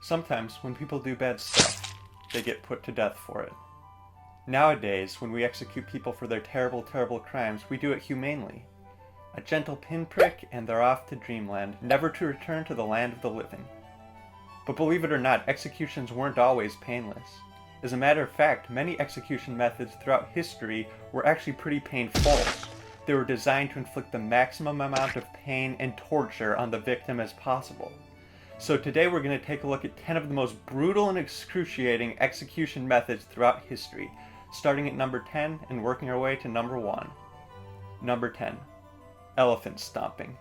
Sometimes, when people do bad stuff, they get put to death for it. Nowadays, when we execute people for their terrible, terrible crimes, we do it humanely. A gentle pinprick and they're off to dreamland, never to return to the land of the living. But believe it or not, executions weren't always painless. As a matter of fact, many execution methods throughout history were actually pretty painful. They were designed to inflict the maximum amount of pain and torture on the victim as possible. So today we're going to take a look at 10 of the most brutal and excruciating execution methods throughout history, starting at number 10 and working our way to number 1. Number 10. Elephant stomping.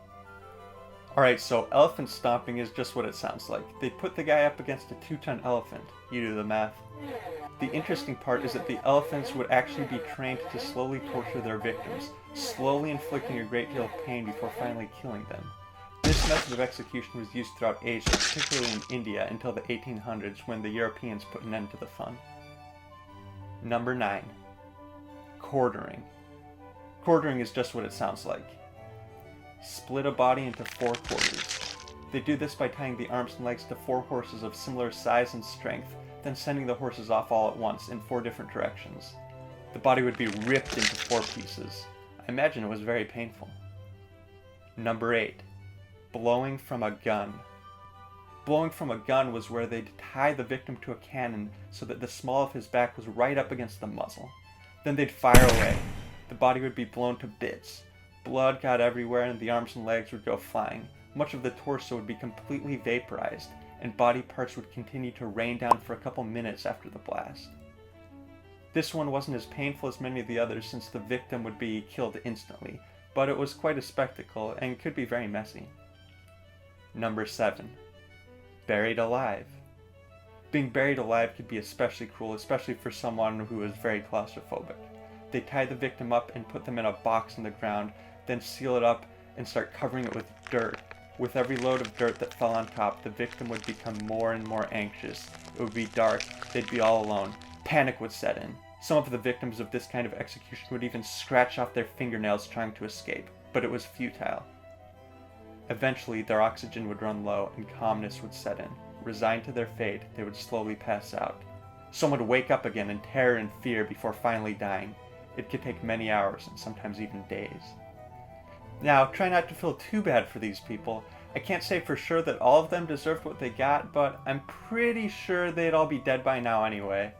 Alright, so elephant stomping is just what it sounds like. They put the guy up against a 2-ton elephant. You do the math. The interesting part is that the elephants would actually be trained to slowly torture their victims, slowly inflicting a great deal of pain before finally killing them. This method of execution was used throughout Asia, particularly in India, until the 1800s when the Europeans put an end to the fun. Number 9. Quartering. Quartering is just what it sounds like. Split a body into 4 quarters. They do this by tying the arms and legs to 4 horses of similar size and strength, then sending the horses off all at once in 4 different directions. The body would be ripped into 4 pieces. I imagine it was very painful. Number 8. Blowing from a gun. Blowing from a gun was where they'd tie the victim to a cannon so that the small of his back was right up against the muzzle. Then they'd fire away. The body would be blown to bits. Blood got everywhere and the arms and legs would go flying. Much of the torso would be completely vaporized, and body parts would continue to rain down for a couple minutes after the blast. This one wasn't as painful as many of the others since the victim would be killed instantly, but it was quite a spectacle and could be very messy. Number 7. Buried alive. Being buried alive could be especially cruel, especially for someone who is very claustrophobic. They tie the victim up and put them in a box in the ground, then seal it up and start covering it with dirt. With every load of dirt that fell on top, the victim would become more and more anxious. It would be dark, they'd be all alone. Panic would set in. Some of the victims of this kind of execution would even scratch off their fingernails trying to escape, but it was futile. Eventually, their oxygen would run low and calmness would set in. Resigned to their fate, they would slowly pass out. Some would wake up again in terror and fear before finally dying. It could take many hours and sometimes even days. Now, try not to feel too bad for these people. I can't say for sure that all of them deserved what they got, but I'm pretty sure they'd all be dead by now anyway.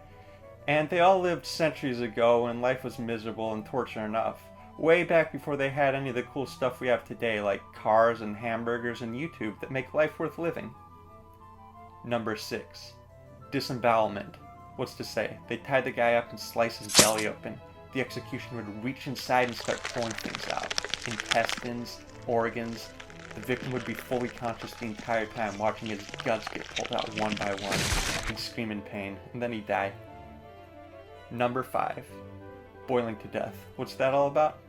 And they all lived centuries ago when life was miserable and torture enough. Way back before they had any of the cool stuff we have today, like cars and hamburgers and YouTube that make life worth living. Number 6. Disembowelment. What's to say? They tied the guy up and sliced his belly open. The execution would reach inside and start pulling things out. Intestines, organs. The victim would be fully conscious the entire time, watching his guts get pulled out one by one. He'd scream in pain, and then he'd die. Number 5. Boiling to death. What's that all about?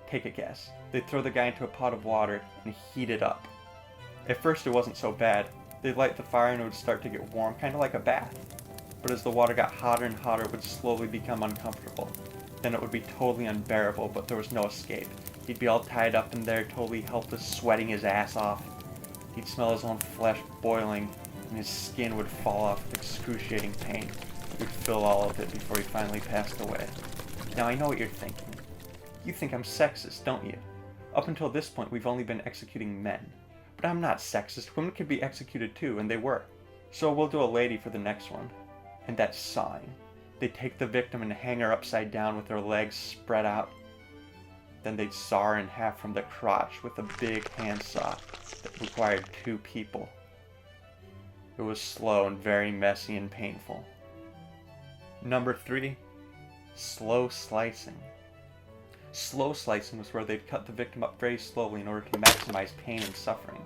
Take a guess. They'd throw the guy into a pot of water and heat it up. At first it wasn't so bad. They'd light the fire and it would start to get warm, kind of like a bath. But as the water got hotter and hotter, it would slowly become uncomfortable. Then it would be totally unbearable, but there was no escape. He'd be all tied up in there, totally helpless, sweating his ass off. He'd smell his own flesh boiling, and his skin would fall off with excruciating pain. It would fill all of it before he finally passed away. Now I know what you're thinking. You think I'm sexist, don't you? Up until this point, we've only been executing men. But I'm not sexist. Women could be executed too, and they were. So we'll do a lady for the next one. And that's sawing. They'd take the victim and hang her upside down with her legs spread out. Then they'd saw her in half from the crotch with a big handsaw that required 2 people. It was slow and very messy and painful. Number 3. Slow slicing. Slow slicing was where they'd cut the victim up very slowly in order to maximize pain and suffering.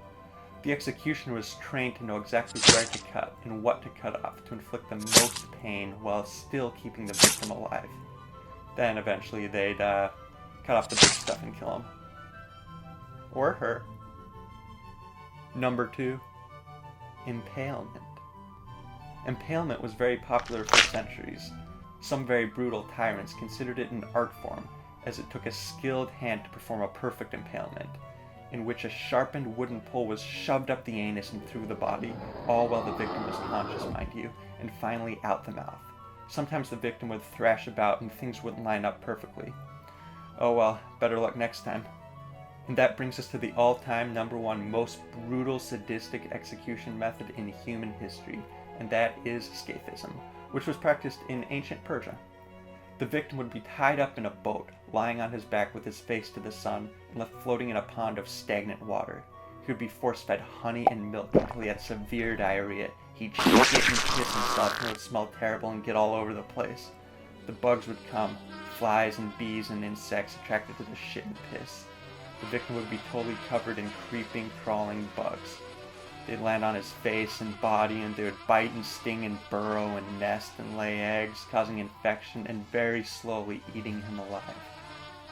The executioner was trained to know exactly where to cut and what to cut off to inflict the most pain while still keeping the victim alive. Then eventually they'd cut off the big stuff and kill him. Or her. Number 2. Impalement. Impalement was very popular for centuries. Some very brutal tyrants considered it an art form, as it took a skilled hand to perform a perfect impalement. in which a sharpened wooden pole was shoved up the anus and through the body, all while the victim was conscious, mind you, and finally out the mouth. Sometimes the victim would thrash about and things wouldn't line up perfectly. Oh well, better luck next time. And that brings us to the all-time #1 most brutal sadistic execution method in human history, and that is scaphism, which was practiced in ancient Persia. The victim would be tied up in a boat, lying on his back with his face to the sun, and left floating in a pond of stagnant water. He would be force-fed honey and milk until he had severe diarrhea. He'd shit and piss himself and it would smell terrible and get all over the place. The bugs would come, flies and bees and insects attracted to the shit and piss. The victim would be totally covered in creeping, crawling bugs. They'd land on his face and body, and they would bite and sting and burrow and nest and lay eggs, causing infection and very slowly eating him alive.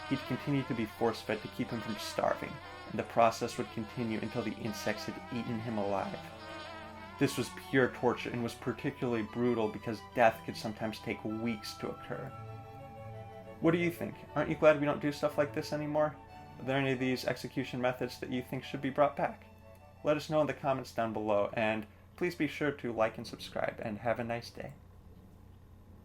He'd continue to be force-fed to keep him from starving, and the process would continue until the insects had eaten him alive. This was pure torture and was particularly brutal because death could sometimes take weeks to occur. What do you think? Aren't you glad we don't do stuff like this anymore? Are there any of these execution methods that you think should be brought back? Let us know in the comments down below, and please be sure to like and subscribe, and have a nice day.